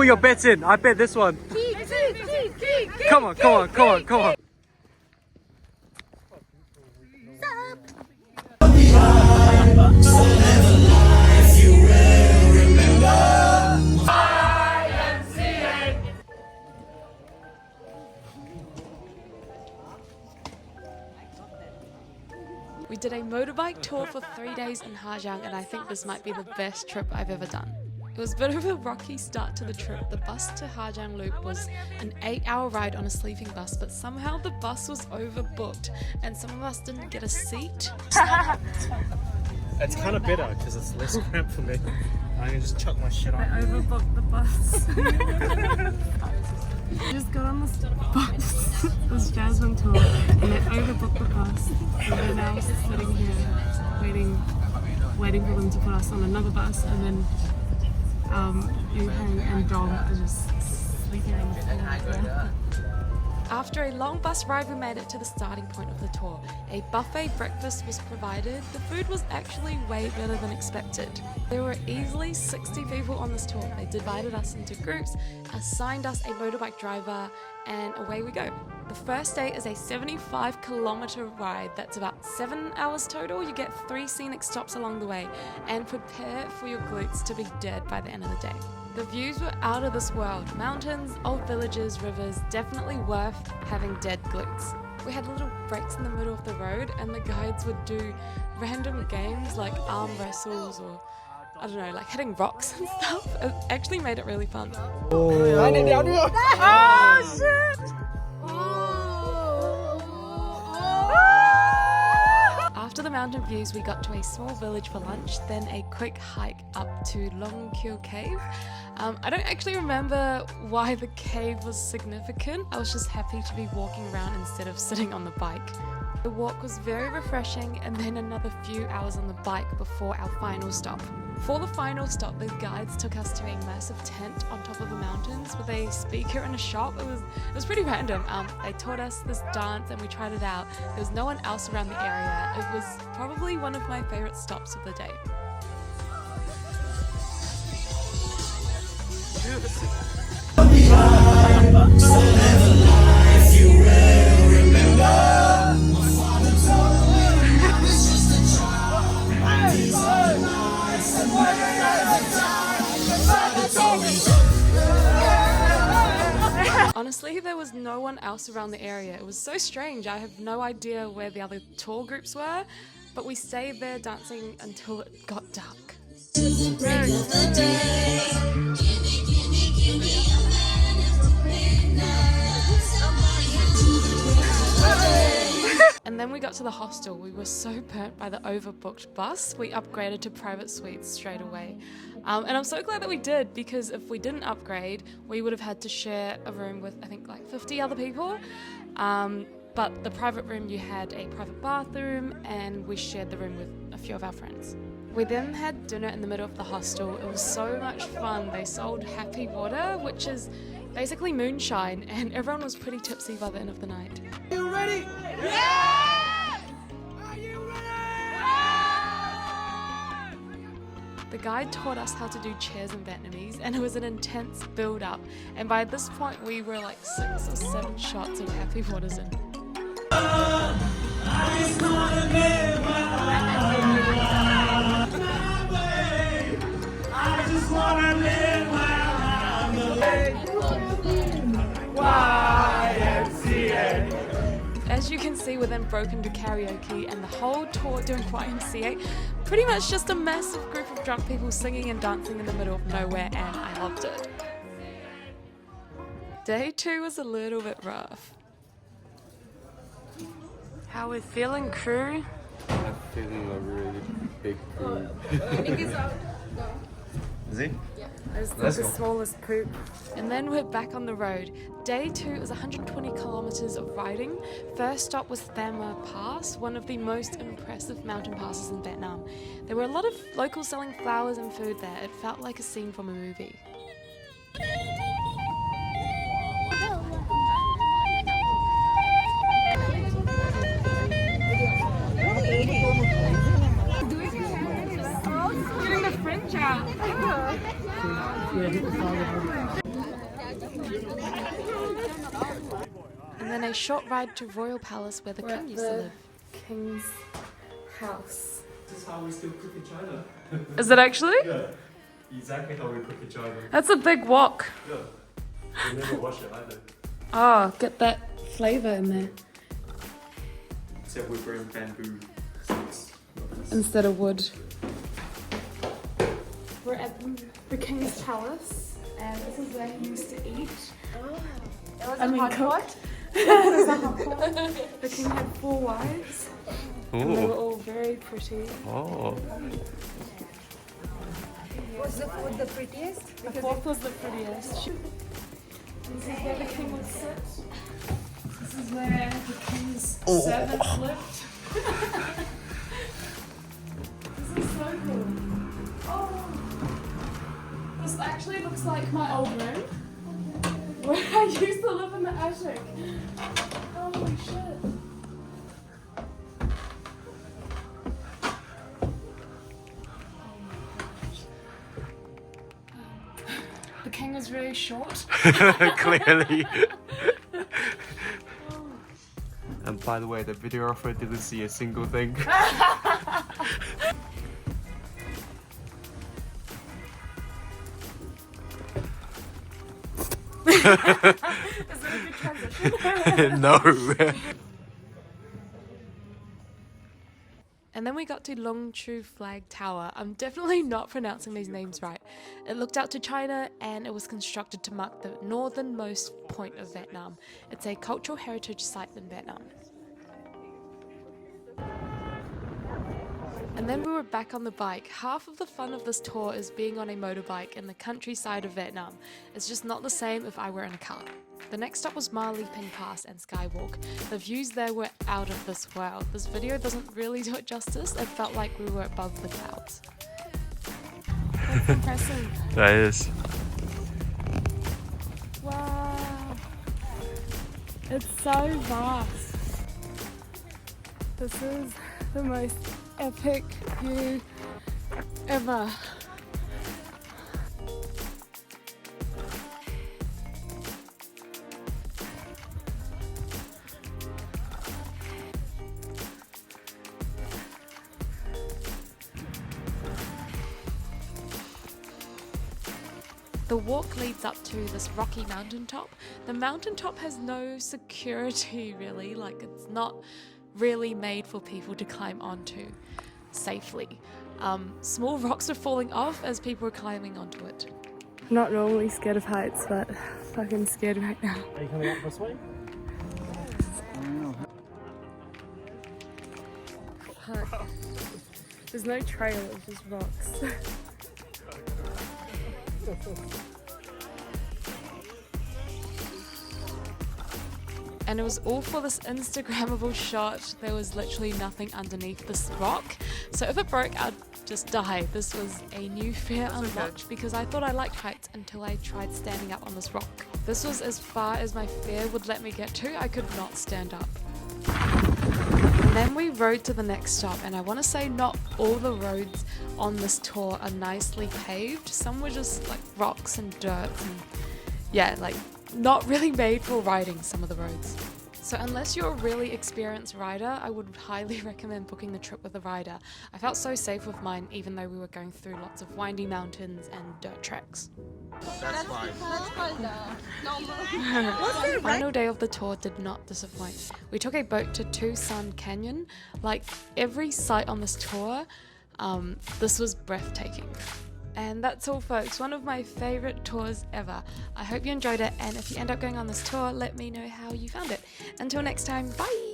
put your bets in. I bet this one. Come on, come on, come on, come on. We did a motorbike tour for 3 days in Ha Giang, and I think this might be the best trip I've ever done. It was a bit of a rocky start to the trip. The bus to Ha Giang Loop was an 8-hour ride on a sleeping bus, but somehow the bus was overbooked and some of us didn't get a seat. It's kind of better because it's less cramped for me. I can just chuck my shit on. I overbooked the bus. I just got on this bus. It was Jasmine Tour, and I overbooked the bus. And we're now sitting here waiting for them to put us on another bus, and then Li Peng and Dom are just sleeping on the floor. After a long bus ride, we made it to the starting point of the tour. A buffet breakfast was provided. The food was actually way better than expected. There were easily 60 people on this tour. They divided us into groups, assigned us a motorbike driver, and away we go. The first day is a 75-kilometer ride. That's about 7 hours total. You get 3 scenic stops along the way, and prepare for your glutes to be dead by the end of the day. The views were out of this world. Mountains, old villages, rivers, definitely worth having dead glutes. We had little breaks in the middle of the road, and the guides would do random games like arm wrestles or, I don't know, like hitting rocks and stuff. It actually made it really fun. Oh shit! After the mountain views, we got to a small village for lunch, then a quick hike up to Long Kieu Cave. I don't actually remember why the cave was significant. I was just happy to be walking around instead of sitting on the bike. The walk was very refreshing, and then another few hours on the bike before our final stop. For the final stop, the guides took us to a massive tent on top of the mountains with a speaker and a shop. It was pretty random. They taught us this dance and we tried it out. There was no one else around the area. It was probably one of my favorite stops of the day. Honestly, there was no one else around the area. It was so strange. I have no idea where the other tour groups were, but we stayed there dancing until it got dark. And then we got to the hostel. We were so burnt by the overbooked bus, we upgraded to private suites straight away. And I'm so glad that we did, because if we didn't upgrade, we would have had to share a room with, I think, like 50 other people. But the private room, you had a private bathroom, and we shared the room with a few of our friends. We then had dinner in the middle of the hostel. It was so much fun. They sold happy water, which is basically moonshine, and everyone was pretty tipsy by the end of the night. Are you ready? Yeah! Are you ready? The guide taught us how to do chairs in Vietnamese, and it was an intense build-up. And by this point, we were like 6 or 7 shots of happy waters in. As you can see, we're then broken into karaoke, and the whole tour doing YMCA. Pretty much just a massive group of drunk people singing and dancing in the middle of nowhere, and I loved it. Day 2 was a little bit rough. How are we feeling, crew? I'm feeling a really big poop. Is he? Yeah. It's the smallest poop. And then we're back on the road. Day 2 is 120 kilometers of riding. First stop was Tham Ma Pass, one of the most impressive mountain passes in Vietnam. There were a lot of locals selling flowers and food there. It felt like a scene from a movie. a short ride to Royale Palace where the king used to live. King's house. This is how we still cook in China. Is it actually? Yeah. Exactly how we cook in China. That's a big wok. Yeah. We never wash it either. Oh, get that flavour in there. Except we bring bamboo sticks. Instead of wood. We're at the King's Palace, and this is where he used to eat. Cook. The king had 4 wives, and they were all very pretty. Oh. Was the food the prettiest? The 4th was the prettiest. This is where the king would sit. This is where the king's servants lived. This is so cool. Oh, this actually looks like my old room where I used to live in the attic. Holy shit. The king was very short. Clearly. And by the way, the videographer didn't see a single thing. Is it a good transition? No. And then we got to Long Chu Flag Tower. I'm definitely not pronouncing these names right. It looked out to China and it was constructed to mark the northernmost point of Vietnam. It's a cultural heritage site in Vietnam. And then we were back on the bike. Half of the fun of this tour is being on a motorbike in the countryside of Vietnam. It's just not the same if I were in a car. The next stop was Li Peng Pass and Skywalk. The views there were out of this world. This video doesn't really do it justice. It felt like we were above the clouds. That's impressive. That is. Wow. It's so vast. This is the most epic view ever. The walk leads up to this rocky mountaintop. The mountaintop has no security really, like it's not really made for people to climb onto safely. Small rocks are falling off as people are climbing onto it. I'm not normally scared of heights, but fucking scared right now. Are you coming up this way? Fuck. There's no trail, it's just rocks. And it was all for this Instagrammable shot. There was literally nothing underneath this rock. So if it broke, I'd just die. This was a new fear unlocked because I thought I liked heights until I tried standing up on this rock. This was as far as my fear would let me get to. I could not stand up. And then we rode to the next stop, and I want to say not all the roads on this tour are nicely paved. Some were just like rocks and dirt and yeah, like not really made for riding some of the roads. So unless you're a really experienced rider, I would highly recommend booking the trip with a rider. I felt so safe with mine even though we were going through lots of windy mountains and dirt tracks. Final day of the tour did not disappoint. We took a boat to Two Sun Canyon. Like every site on this tour, this was breathtaking. And that's all folks, one of my favourite tours ever. I hope you enjoyed it, and if you end up going on this tour, let me know how you found it. Until next time, bye!